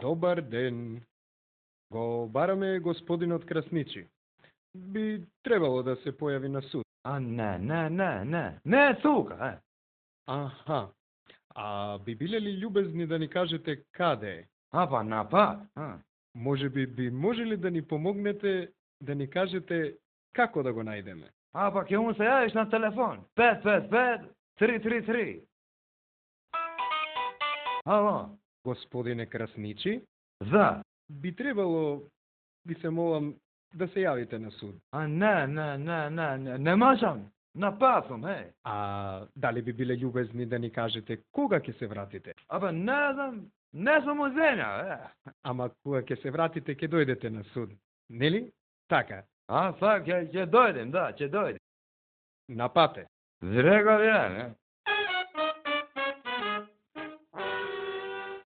Добар ден. Го бараме господинот Красничи. Би требало да се појави на суд. Не е тука, Аха. А би биле ли љубезни да ни кажете каде е? Па на пат. Може би можели да ни помогнете да ни кажете како да го најдеме? Па ќе му се јавиш на телефон. 555-333. Ало? Господине Красничи, За? би требало, ви се молам, да се јавите на суд. Не можам. На пат сум, А дали би биле љубезни да ни кажете кога ќе се вратите? Не знам, не сум узења, Ама кога ќе се вратите, ќе дојдете на суд. Нели? Така. Ќе дојдем, ќе дојдем. На пате. Зреков ја,